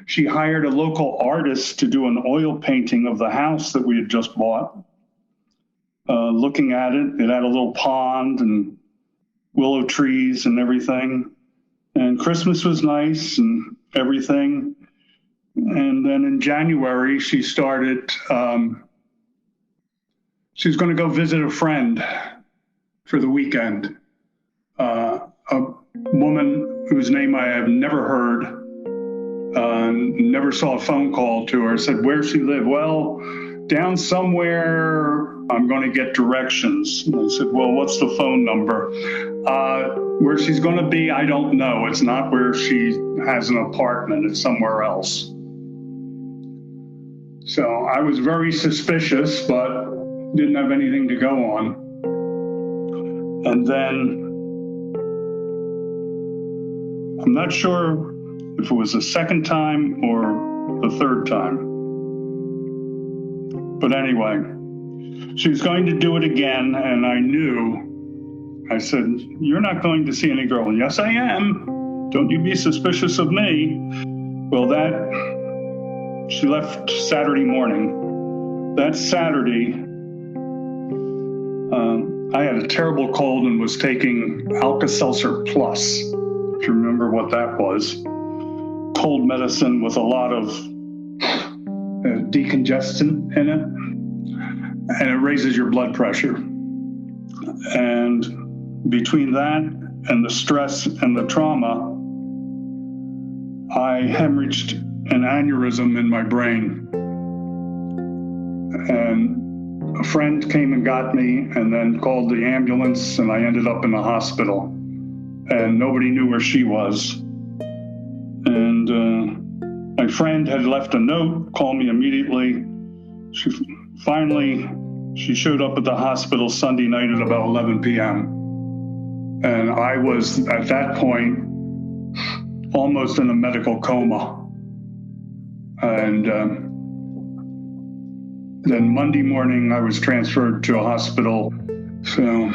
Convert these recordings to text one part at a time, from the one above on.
She hired a local artist to do an oil painting of the house that we had just bought. Looking at it, it had a little pond and willow trees and everything. And Christmas was nice and everything. And then in January, she started, she was going to go visit a friend for the weekend. A woman whose name I have never heard, never saw a phone call to her, said, "Where she live?" "Well, down somewhere, I'm going to get directions." And I said, "Well, what's the phone number?" "Where she's going to be, I don't know. It's not where she has an apartment. It's somewhere else." So I was very suspicious, but didn't have anything to go on. And then I'm not sure if it was the second time or the third time. But anyway, she was going to do it again, and I knew. I said, "You're not going to see any girl." "Yes, I am. Don't you be suspicious of me." Well, she left Saturday morning. That Saturday, I had a terrible cold and was taking Alka-Seltzer Plus, if you remember what that was. Cold medicine with a lot of decongestant in it, and it raises your blood pressure. And between that and the stress and the trauma, I hemorrhaged an aneurysm in my brain. And a friend came and got me and then called the ambulance, and I ended up in the hospital. And nobody knew where she was. And my friend had left a note, called me immediately. She showed up at the hospital Sunday night at about 11 p.m. And I was, at that point, almost in a medical coma. And then Monday morning, I was transferred to a hospital. So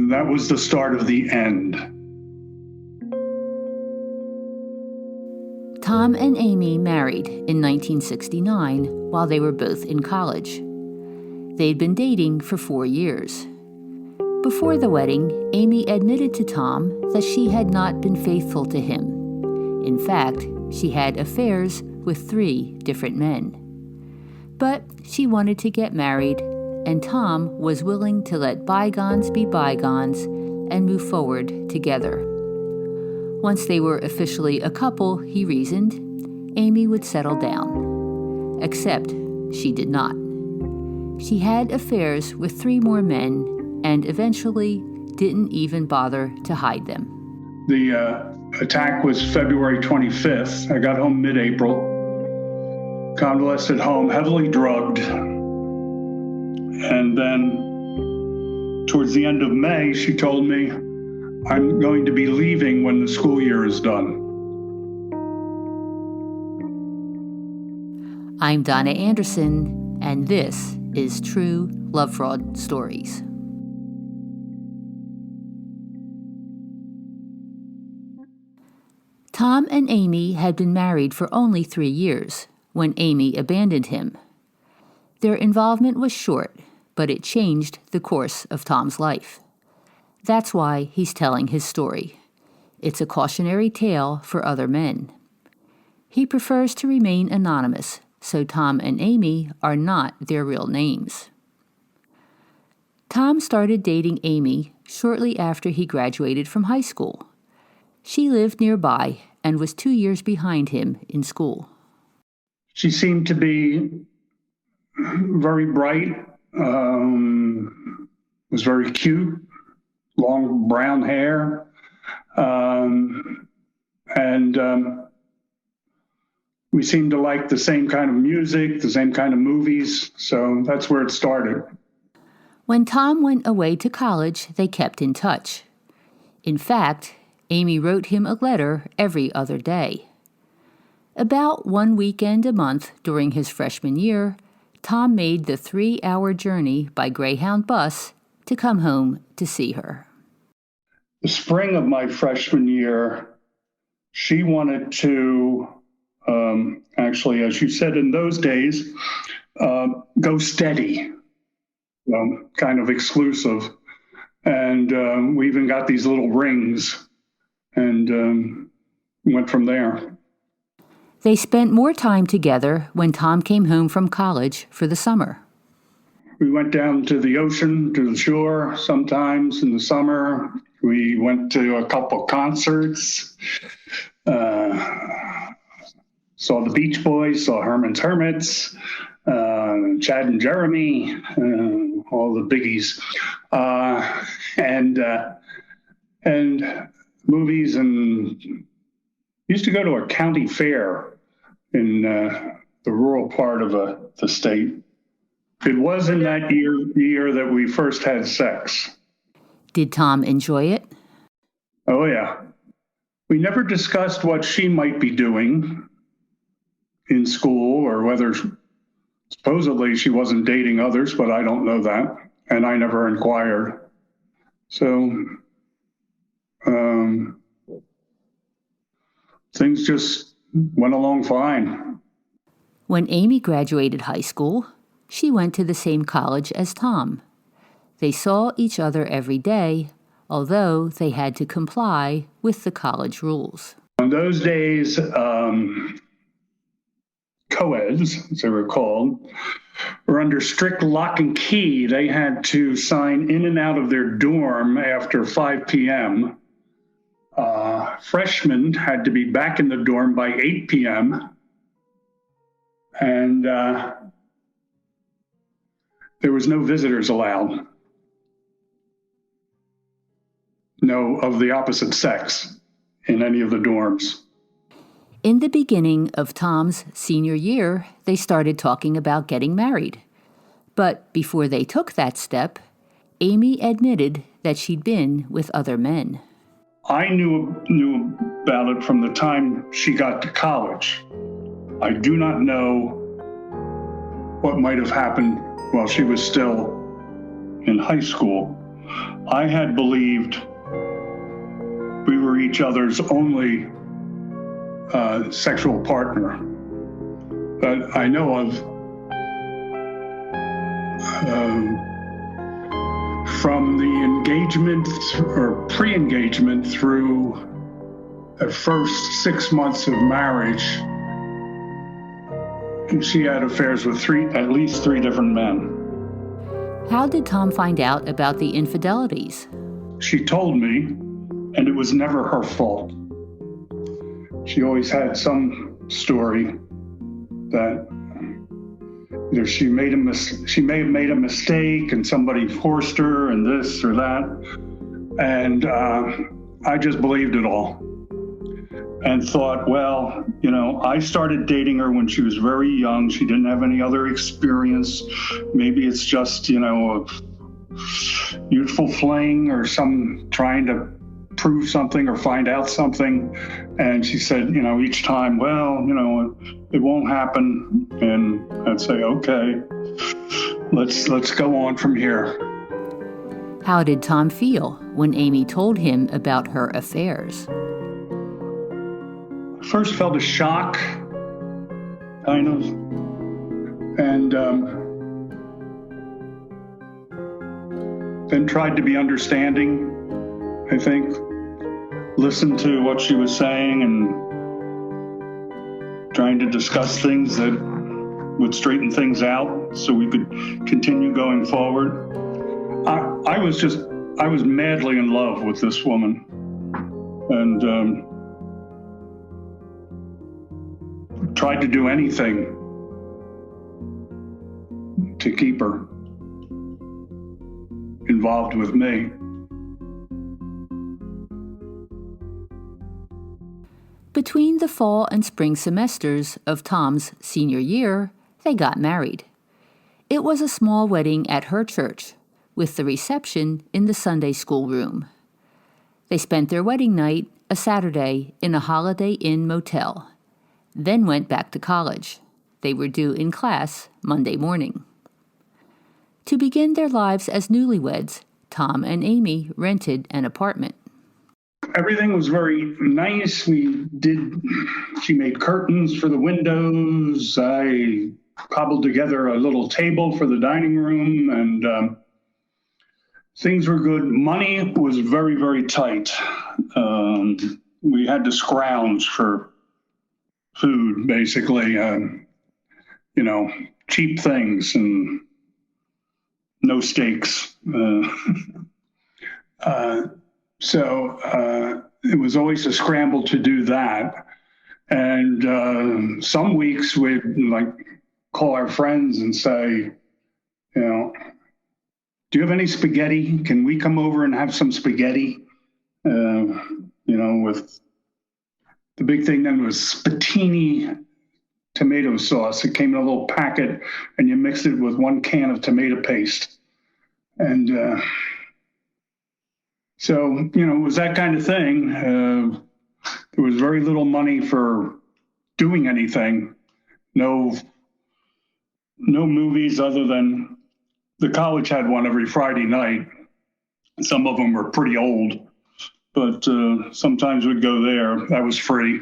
that was the start of the end. Tom and Amy married in 1969 while they were both in college. They'd been dating for 4 years. Before the wedding, Amy admitted to Tom that she had not been faithful to him. In fact, she had affairs with 3 different men. But she wanted to get married, and Tom was willing to let bygones be bygones and move forward together. Once they were officially a couple, he reasoned, Amy would settle down. Except she did not. She had affairs with 3 more men and eventually didn't even bother to hide them. The attack was February 25th. I got home mid-April. Convalesced at home, heavily drugged. And then towards the end of May, she told me, "I'm going to be leaving when the school year is done." I'm Donna Andersen, and this is True Lovefraud Stories. Tom and Amy had been married for only 3 years when Amy abandoned him. Their involvement was short, but it changed the course of Tom's life. That's why he's telling his story. It's a cautionary tale for other men. He prefers to remain anonymous, so Tom and Amy are not their real names. Tom started dating Amy shortly after he graduated from high school. She lived nearby and was 2 years behind him in school. She seemed to be very bright, was very cute, long brown hair, and we seemed to like the same kind of music, the same kind of movies, so that's where it started. When Tom went away to college, they kept in touch. In fact, Amy wrote him a letter every other day. About 1 weekend a month during his freshman year, Tom made the 3-hour journey by Greyhound bus to come home to see her. The spring of my freshman year, She wanted to, actually, as you said in those days, go steady, kind of exclusive. And we even got these little rings and went from there. They spent more time together when Tom came home from college for the summer. We went down to the ocean, to the shore sometimes in the summer. We went to a couple concerts, saw the Beach Boys, saw Herman's Hermits, Chad and Jeremy, all the biggies, and movies, and used to go to a county fair in the rural part of the state. It was in that year that we first had sex. Did Tom enjoy it? Oh, yeah. We never discussed what she might be doing in school or whether supposedly she wasn't dating others, but I don't know that. And I never inquired. So things just went along fine. When Amy graduated high school, she went to the same college as Tom. They saw each other every day, although they had to comply with the college rules. In those days, co-eds, as they were called, were under strict lock and key. They had to sign in and out of their dorm after 5 p.m. Freshmen had to be back in the dorm by 8 p.m. And there was no visitors allowed. No, of the opposite sex in any of the dorms. In the beginning of Tom's senior year, they started talking about getting married. But before they took that step, Amy admitted that she'd been with other men. I knew about it from the time she got to college. I do not know what might have happened while she was still in high school. I had believed we were each other's only sexual partner. But I know of from the engagement or pre-engagement through the first 6 months of marriage, she had affairs with at least three different men. How did Tom find out about the infidelities? She told me, and it was never her fault. She always had some story that either she may have made a mistake and somebody forced her and this or that. And I just believed it all and thought, well, I started dating her when she was very young. She didn't have any other experience. Maybe it's just, a youthful fling or some trying to prove something or find out something. And she said, each time, well, it won't happen. And I'd say, okay, let's go on from here. How did Tom feel when Amy told him about her affairs? First felt a shock, kind of, and then tried to be understanding, I think. Listened to what she was saying and trying to discuss things that would straighten things out so we could continue going forward. I was madly in love with this woman, and tried to do anything to keep her involved with me. Between the fall and spring semesters of Tom's senior year, they got married. It was a small wedding at her church, with the reception in the Sunday school room. They spent their wedding night, a Saturday, in a Holiday Inn motel, then went back to college. They were due in class Monday morning. To begin their lives as newlyweds, Tom and Amy rented an apartment. everything was very nice. She made curtains for the windows. I cobbled together a little table for the dining room, and things were good. Money was very, very tight. We had to scrounge for food, basically, cheap things and no steaks. So it was always a scramble to do that. And some weeks we'd call our friends and say, do you have any spaghetti? Can we come over and have some spaghetti? With the big thing then was spatini tomato sauce. It came in a little packet and you mixed it with 1 can of tomato paste. And so, it was that kind of thing. There was very little money for doing anything. No movies other than the college had one every Friday night. Some of them were pretty old, but sometimes we'd go there. That was free.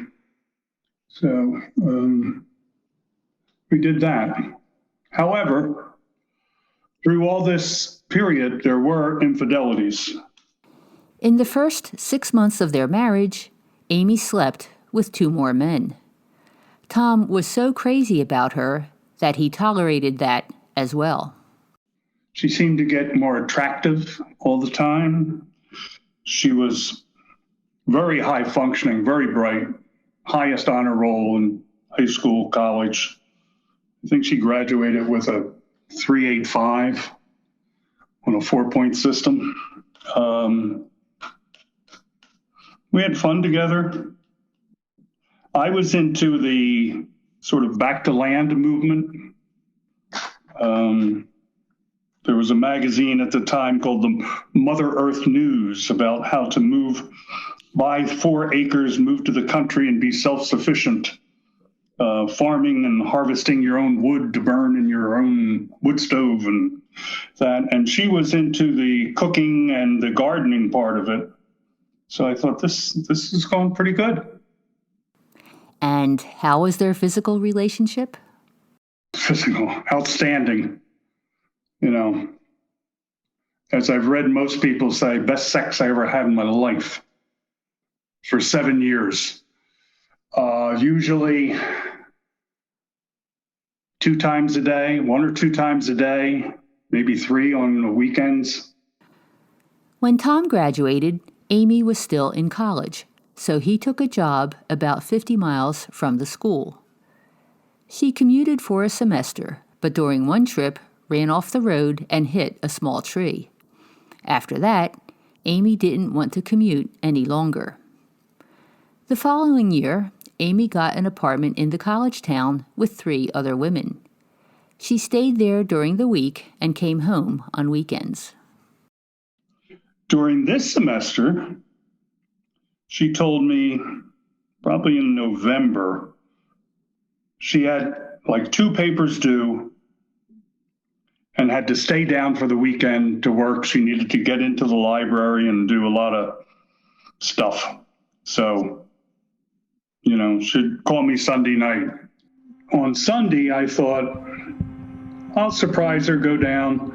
So we did that. However, through all this period, there were infidelities. In the first 6 months of their marriage, Amy slept with 2 more men. Tom was so crazy about her that he tolerated that as well. She seemed to get more attractive all the time. She was very high functioning, very bright, highest honor roll in high school, college. I think she graduated with a 3.85 on a 4-point system. We had fun together. I was into the sort of back to land movement. There was a magazine at the time called the Mother Earth News about how to buy 4 acres, move to the country and be self-sufficient, farming and harvesting your own wood to burn in your own wood stove and that. And she was into the cooking and the gardening part of it. So I thought this is going pretty good. And how was their physical relationship? Physical, outstanding. As I've read most people say, best sex I ever had in my life for 7 years. Usually 2 times a day, 1 or 2 times a day, maybe 3 on the weekends. When Tom graduated, Amy was still in college, so he took a job about 50 miles from the school. She commuted for a semester, but during one trip ran off the road and hit a small tree. After that, Amy didn't want to commute any longer. The following year, Amy got an apartment in the college town with 3 other women. She stayed there during the week and came home on weekends. During this semester, she told me, probably in November, she had 2 papers due and had to stay down for the weekend to work. She needed to get into the library and do a lot of stuff. So, she'd call me Sunday night. On Sunday, I thought, I'll surprise her, go down,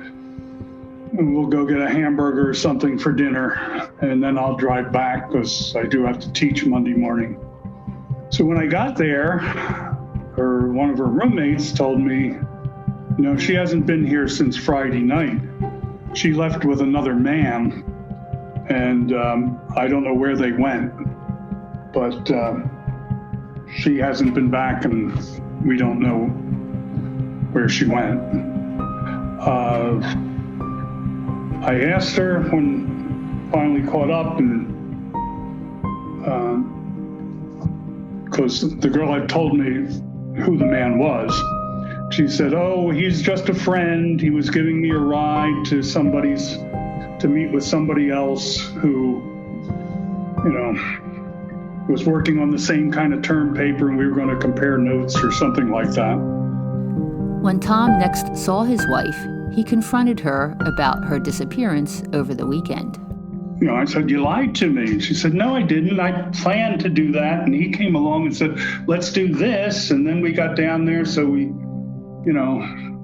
and we'll go get a hamburger or something for dinner, and then I'll drive back because I do have to teach Monday morning. So when I got there, one of her roommates told me, she hasn't been here since Friday night. She left with another man, and I don't know where they went, but she hasn't been back, and we don't know where she went. I asked her when finally caught up, and because the girl had told me who the man was. She said, "Oh, he's just a friend. He was giving me a ride to meet with somebody else who, was working on the same kind of term paper, and we were going to compare notes or something like that." When Tom next saw his wife, he confronted her about her disappearance over the weekend. I said, you lied to me. And she said, no, I didn't. I planned to do that. And he came along and said, let's do this. And then we got down there. So we,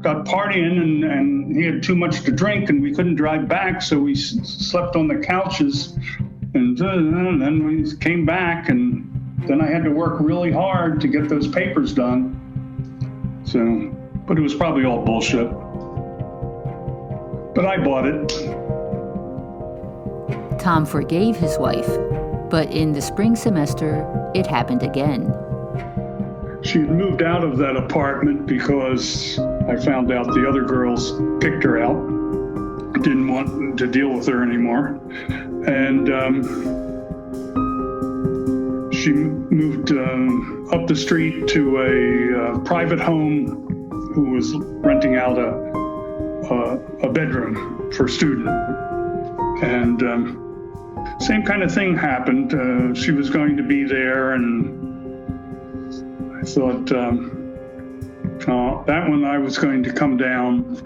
got partying and he had too much to drink and we couldn't drive back. So we slept on the couches and then we came back and then I had to work really hard to get those papers done. So, but it was probably all bullshit. But I bought it. Tom forgave his wife, but in the spring semester, it happened again. She had moved out of that apartment because I found out the other girls kicked her out, didn't want to deal with her anymore. And she moved up the street to a private home who was renting out a bedroom for a student. And same kind of thing happened. She was going to be there, and I thought that one I was going to come down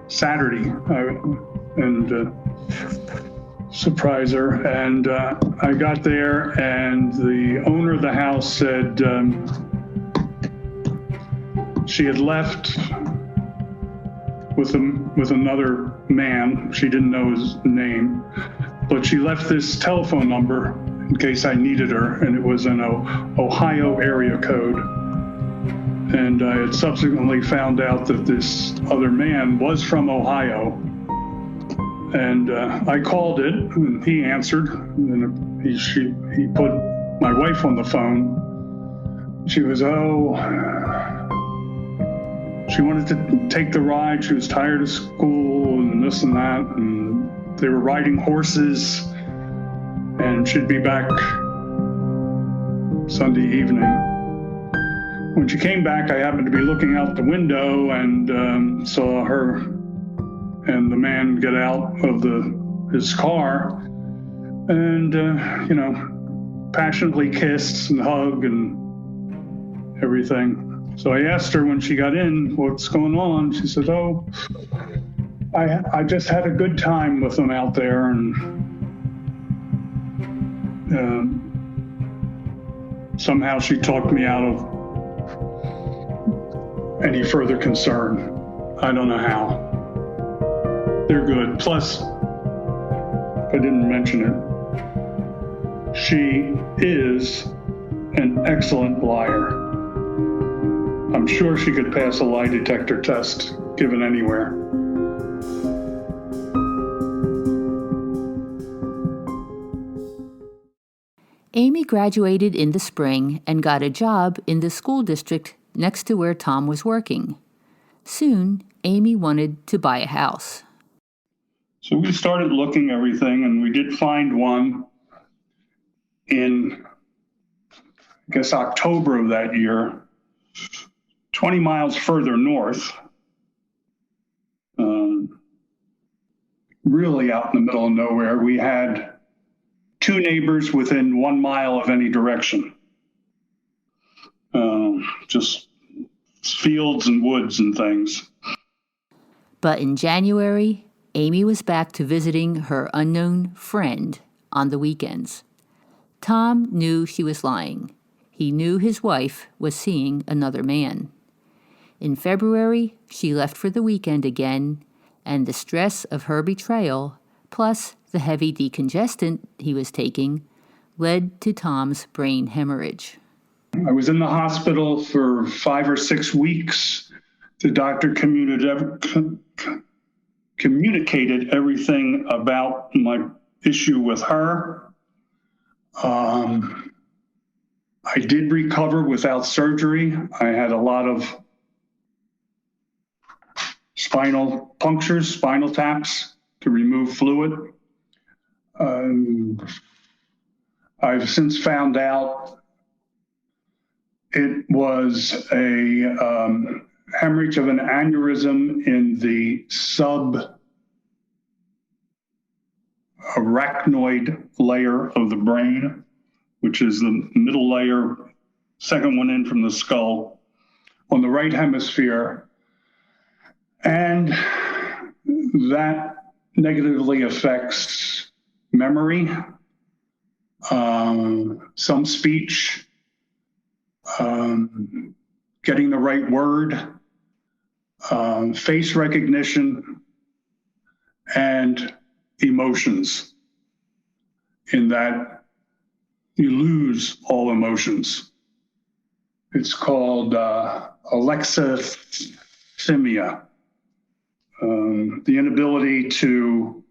Saturday and surprise her. And I got there, and the owner of the house said she had left with another man. She didn't know his name, but she left this telephone number in case I needed her, and it was an Ohio area code. And I had subsequently found out that this other man was from Ohio. And I called it, and he answered, and he put my wife on the phone. She was, she wanted to take the ride. She was tired of school and this and that, and they were riding horses, and she'd be back Sunday evening. When she came back, I happened to be looking out the window and saw her and the man get out of his car and, passionately kissed and hugged and everything. So I asked her when she got in, what's going on? She said, I just had a good time with them out there, and somehow she talked me out of any further concern. I don't know how. They're good. Plus, I didn't mention it, she is an excellent liar. I'm sure she could pass a lie detector test given anywhere. Amy graduated in the spring and got a job in the school district next to where Tom was working. Soon, Amy wanted to buy a house. So we started looking everything, and we did find one in, I guess, October of that year, 20 miles further north, really out in the middle of nowhere. We had 2 neighbors within 1 mile of any direction. Just fields and woods and things. But in January, Amy was back to visiting her unknown friend on the weekends. Tom knew she was lying. He knew his wife was seeing another man. In February, she left for the weekend again, and the stress of her betrayal, plus the heavy decongestant he was taking, led to Tom's brain hemorrhage. I was in the hospital for 5 or 6 weeks. The doctor communicated everything about my issue with her. I did recover without surgery. I had a lot of spinal punctures, spinal taps to remove fluid. I've since found out it was a hemorrhage of an aneurysm in the subarachnoid layer of the brain, which is the middle layer, second one in from the skull, on the right hemisphere. And that negatively affects memory, some speech, getting the right word, face recognition, and emotions, in that you lose all emotions. It's called alexithymia, the inability to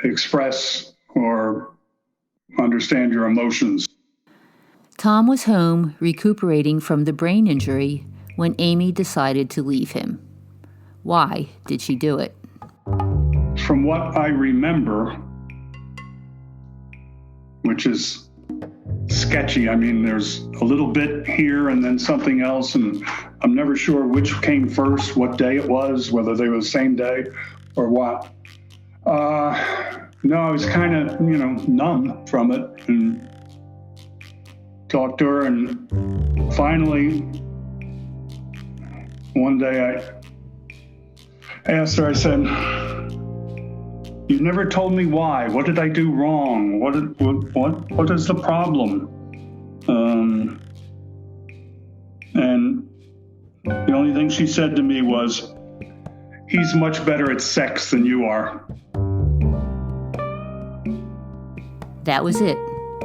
express or understand your emotions. Tom was home recuperating from the brain injury when Amy decided to leave him. Why did she do it? From what I remember, which is sketchy. I mean, there's a little bit here and then something else, and I'm never sure which came first, what day it was, whether they were the same day or what. No, I was kind of, numb from it, and talked to her, and finally, one day I asked her, I said, "You never told me why. What did I do wrong? What is the problem?" And the only thing she said to me was, "He's much better at sex than you are." That was it.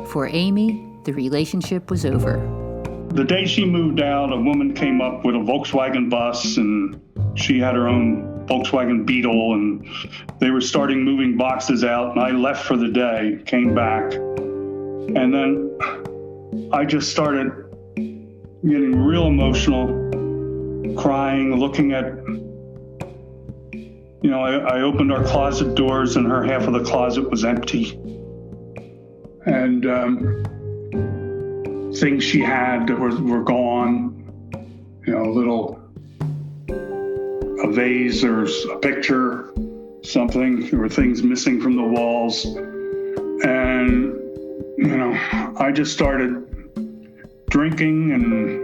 For Amy, the relationship was over. The day she moved out, a woman came up with a Volkswagen bus, and she had her own Volkswagen Beetle, and they were starting moving boxes out, and I left for the day, came back, and then I just started getting real emotional, crying, looking at, I opened our closet doors, and her half of the closet was empty. And things she had that were gone, a vase or a picture, something. There were things missing from the walls. And, I just started drinking and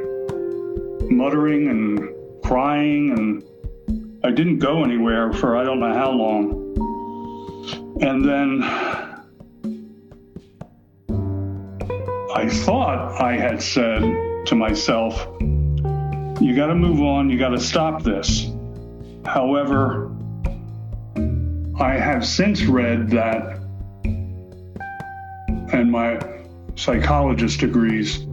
muttering and crying, and I didn't go anywhere for I don't know how long. And then I thought I had said to myself, "You got to move on, you got to stop this." However, I have since read that, and my psychologist agrees,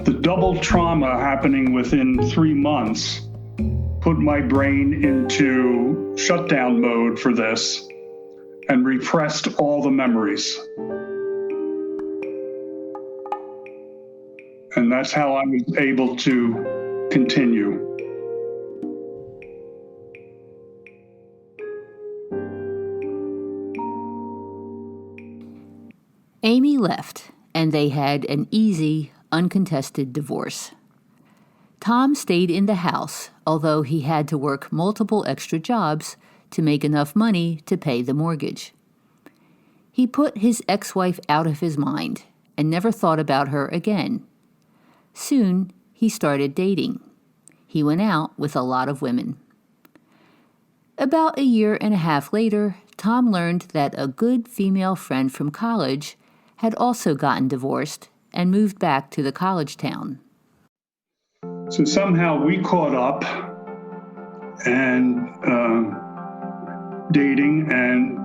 the double trauma happening within 3 months put my brain into shutdown mode for this and repressed all the memories. And that's how I was able to continue. Amy left, and they had an easy, uncontested divorce. Tom stayed in the house, although he had to work multiple extra jobs to make enough money to pay the mortgage. He put his ex-wife out of his mind and never thought about her again. Soon, he started dating. He went out with a lot of women. About 1.5 years later, Tom learned that a good female friend from college had also gotten divorced and moved back to the college town. So somehow we caught up and dating, and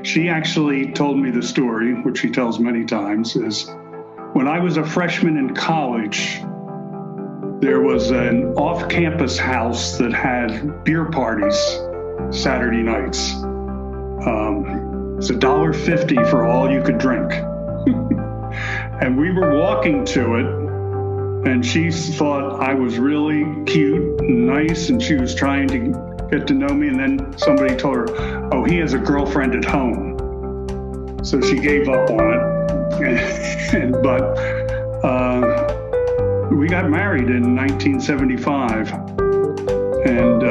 she actually told me the story, which she tells many times, is when I was a freshman in college, there was an off-campus house that had beer parties Saturday nights. It's $1.50 for all you could drink. And we were walking to it, and she thought I was really cute and nice, and she was trying to get to know me, and then somebody told her, "Oh, he has a girlfriend at home." So she gave up on it. But we got married in 1975, and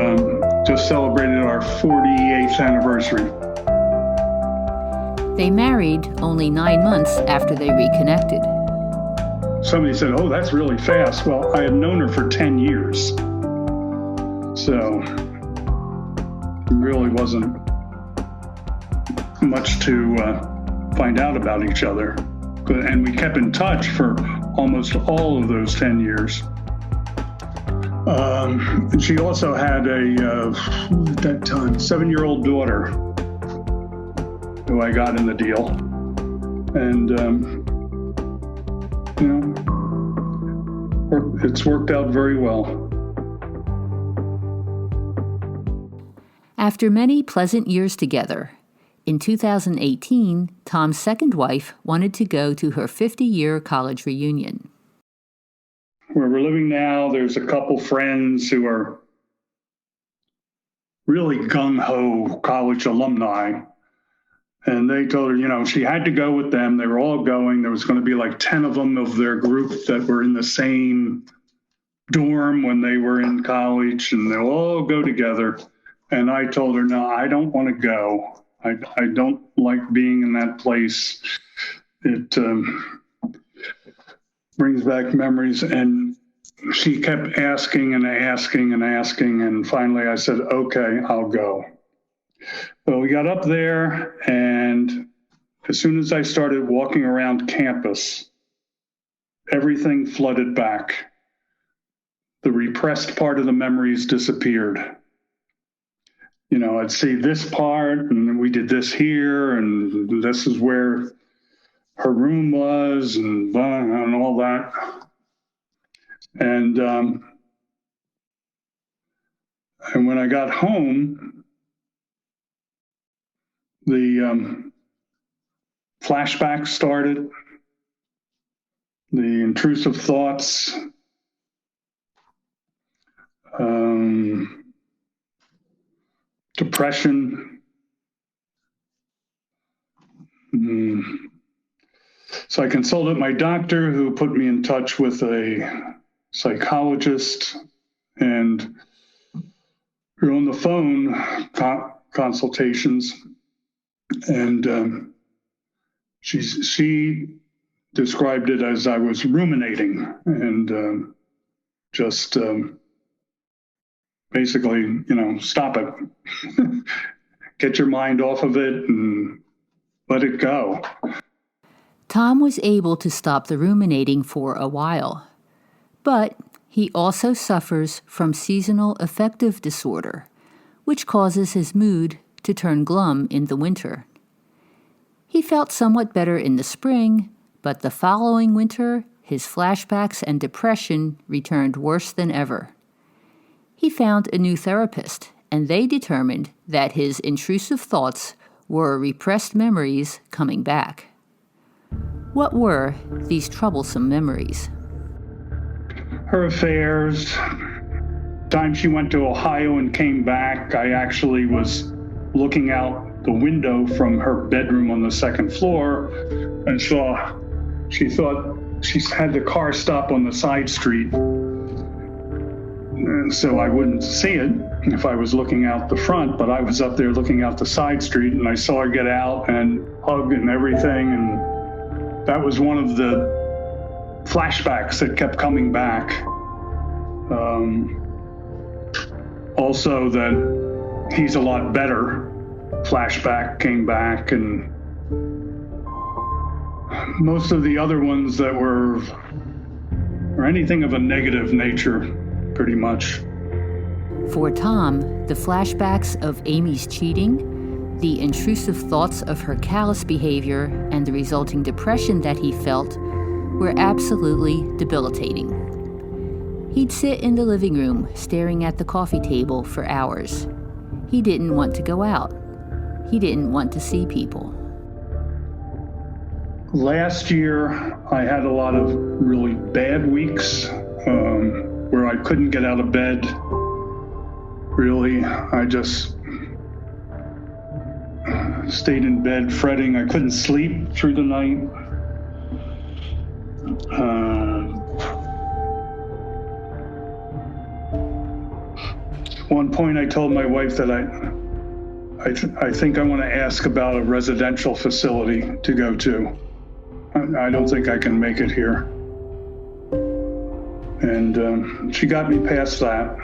just celebrated our 48th anniversary. They married only 9 months after they reconnected. Somebody said, "Oh, that's really fast." Well, I had known her for 10 years. So really wasn't much to find out about each other. And we kept in touch for almost all of those 10 years. And she also had at that time, 7-year-old daughter who I got in the deal. And, it's worked out very well. After many pleasant years together, in 2018, Tom's second wife wanted to go to her 50-year college reunion. Where we're living now, there's a couple friends who are really gung-ho college alumni. And they told her, she had to go with them. They were all going. There was going to be like 10 of them of their group that were in the same dorm when they were in college, and they'll all go together. And I told her, no, I don't want to go. I don't like being in that place. It brings back memories. And she kept asking and asking and asking. And finally I said, okay, I'll go. Well, we got up there, and as soon as I started walking around campus, everything flooded back. The repressed part of the memories disappeared. I'd see this part, and we did this here, and this is where her room was, and all that. And when I got home, the flashbacks started, the intrusive thoughts, depression. So I consulted my doctor, who put me in touch with a psychologist, and we were on the phone consultations, and she described it as I was ruminating and just basically, stop it. Get your mind off of it and let it go. Tom was able to stop the ruminating for a while, but he also suffers from seasonal affective disorder, which causes his mood to turn glum in the winter. He felt somewhat better in the spring, but the following winter, his flashbacks and depression returned worse than ever. He found a new therapist, and they determined that his intrusive thoughts were repressed memories coming back. What were these troublesome memories? Her affairs. Time she went to Ohio and came back, I actually was looking out the window from her bedroom on the second floor and she thought she had the car stop on the side street. And so I wouldn't see it if I was looking out the front, but I was up there looking out the side street, and I saw her get out and hug and everything, and that was one of the flashbacks that kept coming back. Also that he's a lot better flashback came back, and most of the other ones that were anything of a negative nature, pretty much. For Tom, the flashbacks of Amy's cheating, the intrusive thoughts of her callous behavior, and the resulting depression that he felt were absolutely debilitating. He'd sit in the living room staring at the coffee table for hours. He didn't want to go out. He didn't want to see people. Last year, I had a lot of really bad weeks where I couldn't get out of bed. Really, I just stayed in bed fretting. I couldn't sleep through the night. One point I told my wife that I think I want to ask about a residential facility to go to. I don't think I can make it here. And she got me past that.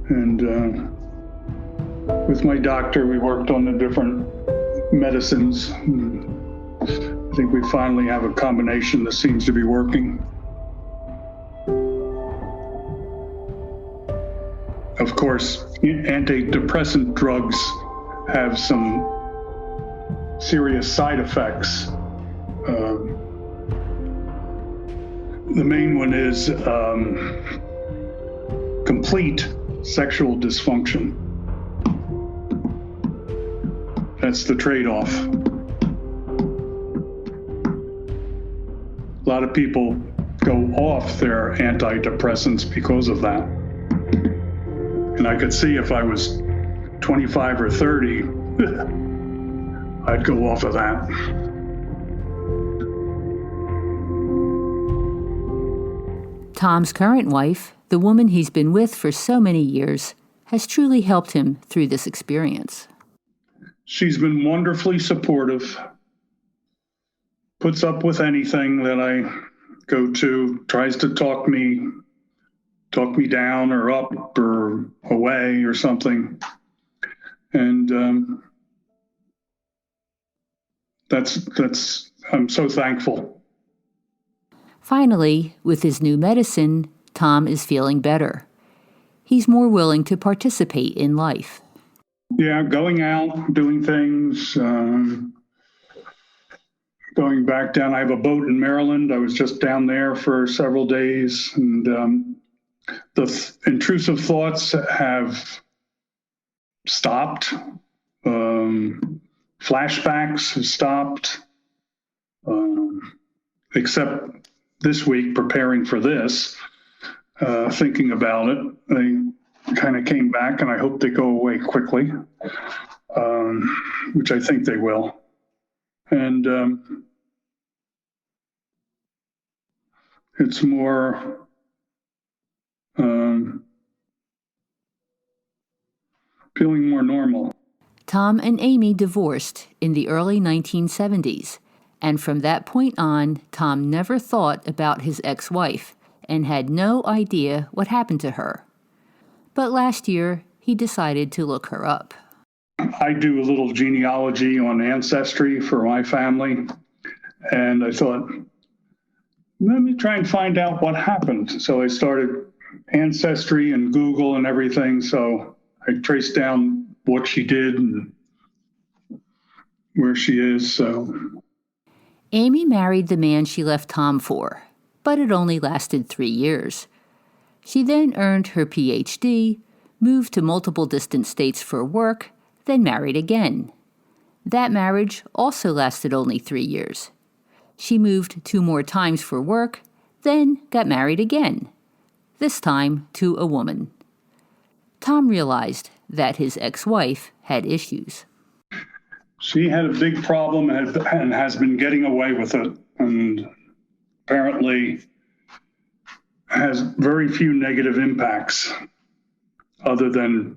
And with my doctor, we worked on the different medicines. I think we finally have a combination that seems to be working. Of course, antidepressant drugs have some serious side effects. The main one is complete sexual dysfunction. That's the trade-off. A lot of people go off their antidepressants because of that. And I could see if I was 25 or 30, I'd go off of that. Tom's current wife, the woman he's been with for so many years, has truly helped him through this experience. She's been wonderfully supportive, puts up with anything that I go to, tries to talk me down or up or away or something. And I'm so thankful. Finally, with his new medicine, Tom is feeling better. He's more willing to participate in life. Yeah, going out, doing things, going back down. I have a boat in Maryland. I was just down there for several days, and the intrusive thoughts have stopped. Flashbacks have stopped, except this week, preparing for this, thinking about it. They kind of came back, and I hope they go away quickly, which I think they will. And it's more feeling more normal. Tom and Amy divorced in the early 1970s, and from that point on, Tom never thought about his ex-wife and had no idea what happened to her. But last year, he decided to look her up. I do a little genealogy on Ancestry for my family, and I thought, let me try and find out what happened. So I started Ancestry and Google and everything, so I traced down what she did and where she is. So Amy married the man she left Tom for, but it only lasted 3 years. She then earned her PhD, moved to multiple distant states for work, then married again. That marriage also lasted only 3 years. She moved 2 more times for work, then got married again, this time to a woman. Tom realized that his ex-wife had issues. She had a big problem and has been getting away with it, and apparently has very few negative impacts other than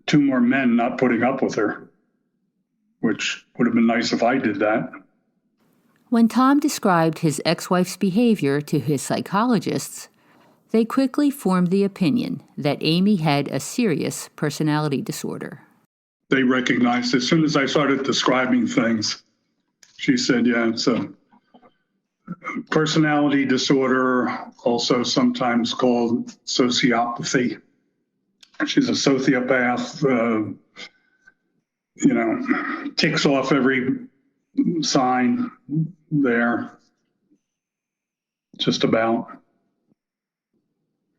2 more men not putting up with her, which would have been nice if I did that. When Tom described his ex-wife's behavior to his psychologists, they quickly formed the opinion that Amy had a serious personality disorder. They recognized as soon as I started describing things, she said, yeah, it's a personality disorder, also sometimes called sociopathy. She's a sociopath, ticks off every sign there, just about,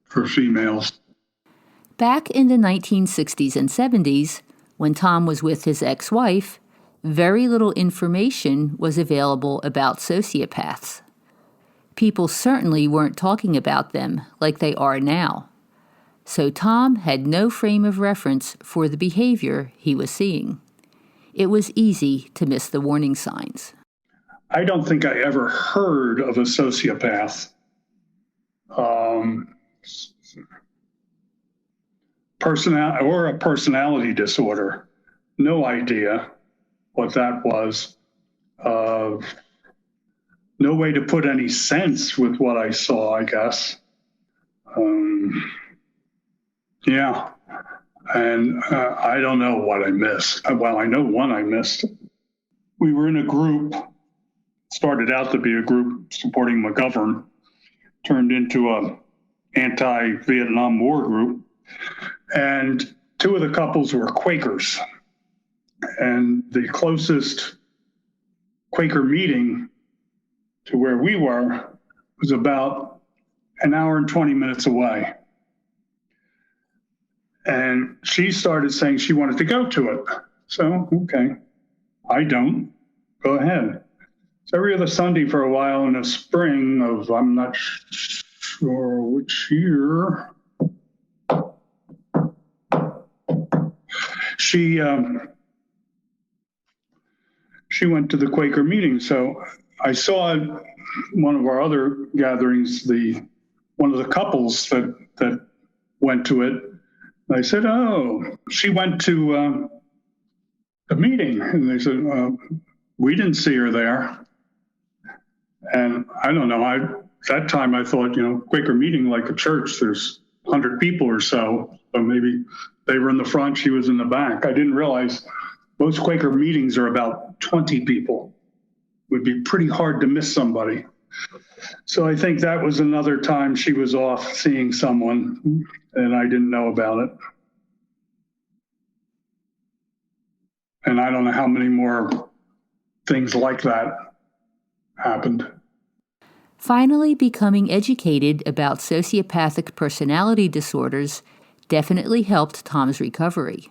for females. Back in the 1960s and 70s, when Tom was with his ex-wife, very little information was available about sociopaths. People certainly weren't talking about them like they are now. So Tom had no frame of reference for the behavior he was seeing. It was easy to miss the warning signs. I don't think I ever heard of a sociopath. Or a personality disorder. No idea what that was. No way to put any sense with what I saw, I guess. Yeah, And I don't know what I missed. Well, I know one I missed. We were in a group, started out to be a group supporting McGovern, turned into a anti-Vietnam War group. And two of the couples were Quakers. And the closest Quaker meeting to where we were was about an hour and 20 minutes away. And she started saying she wanted to go to it. So, okay, I don't. Go ahead. So every other Sunday for a while in the spring of, I'm not sure which year, she went to the Quaker meeting. So I saw at one of our other gatherings, one of the couples that went to it. I said, oh, she went to the meeting. And they said, we didn't see her there. And I don't know, that time I thought, Quaker meeting like a church, there's 100 people or so. So maybe they were in the front, she was in the back. I didn't realize most Quaker meetings are about 20 people. It would be pretty hard to miss somebody. So I think that was another time she was off seeing someone and I didn't know about it. And I don't know how many more things like that happened. Finally, becoming educated about sociopathic personality disorders definitely helped Tom's recovery.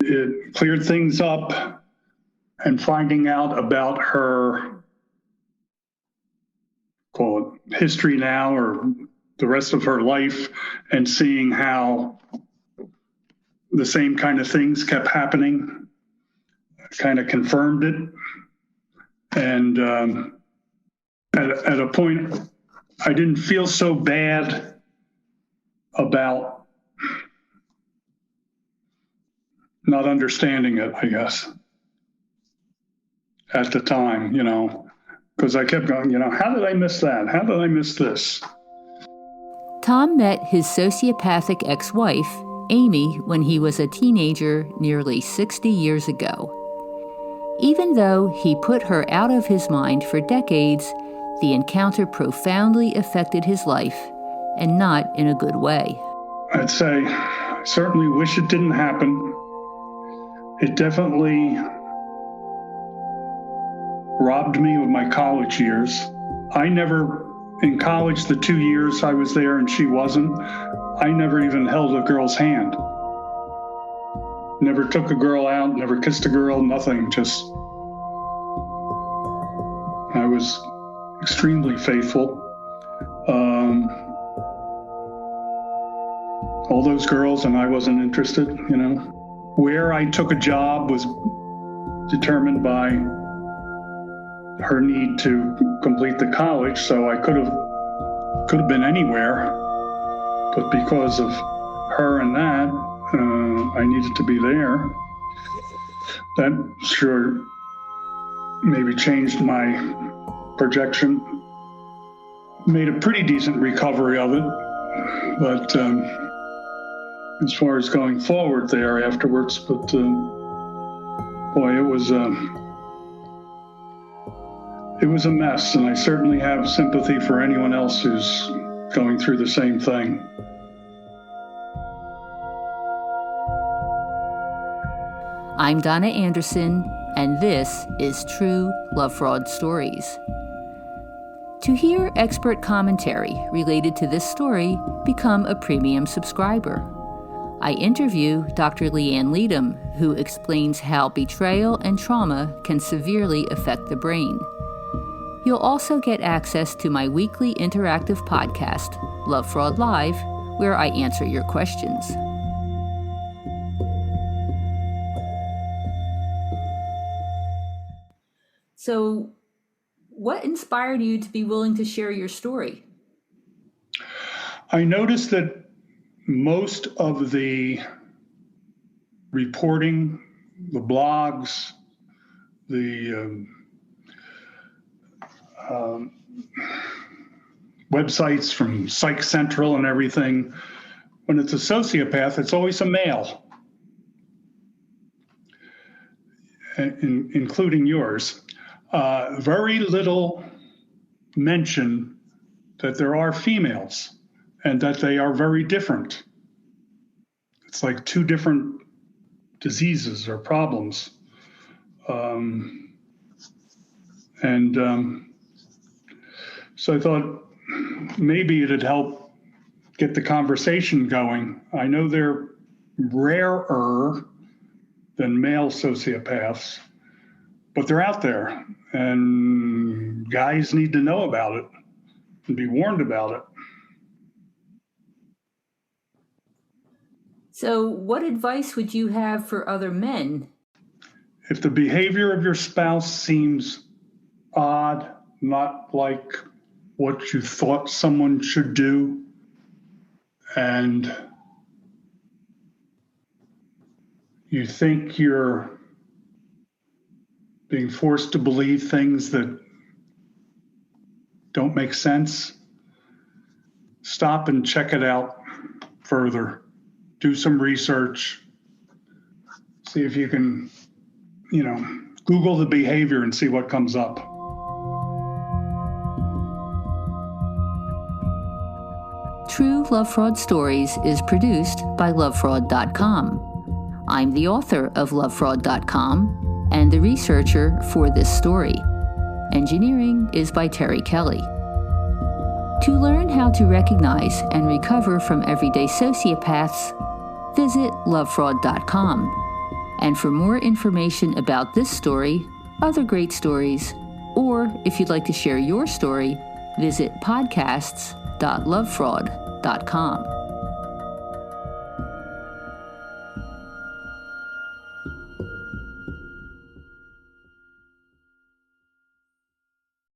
It cleared things up, and finding out about her, call it history now, or the rest of her life, and seeing how the same kind of things kept happening, kind of confirmed it. And at a point, I didn't feel so bad about not understanding it, I guess, at the time, because I kept going, how did I miss that? How did I miss this? Tom met his sociopathic ex-wife, Amy, when he was a teenager nearly 60 years ago. Even though he put her out of his mind for decades, the encounter profoundly affected his life, and not in a good way. I'd say I certainly wish it didn't happen. It definitely robbed me of my college years. I never, in college, the 2 years I was there and she wasn't, I never even held a girl's hand. Never took a girl out, never kissed a girl, nothing, just I was extremely faithful. All those girls, and I wasn't interested, Where I took a job was determined by her need to complete the college, so I could have been anywhere, but because of her and that, I needed to be there. That sure maybe changed my projection. Made a pretty decent recovery of it, but as far as going forward there afterwards, but boy, it was a mess, and I certainly have sympathy for anyone else who's going through the same thing. I'm Donna Andersen, and this is True Lovefraud Stories. To hear expert commentary related to this story, become a premium subscriber. I interview Dr. Leanne Leadham, who explains how betrayal and trauma can severely affect the brain. You'll also get access to my weekly interactive podcast, Love Fraud Live, where I answer your questions. So, what inspired you to be willing to share your story? I noticed that most of the reporting, the blogs, the websites from Psych Central and everything, when it's a sociopath, it's always a male. including yours, very little mention that there are females and that they are very different. It's like two different diseases or problems. So I thought maybe it'd help get the conversation going. I know they're rarer than male sociopaths, but they're out there, and guys need to know about it and be warned about it. So, what advice would you have for other men? If the behavior of your spouse seems odd, not like what you thought someone should do, and you think you're being forced to believe things that don't make sense, stop and check it out further. Do some research. See if you can, Google the behavior and see what comes up. True Lovefraud Stories is produced by lovefraud.com. I'm the author of lovefraud.com and the researcher for this story. Engineering is by Terry Kelly. To learn how to recognize and recover from everyday sociopaths, visit lovefraud.com. And for more information about this story, other great stories, or if you'd like to share your story, visit podcasts.lovefraud.com.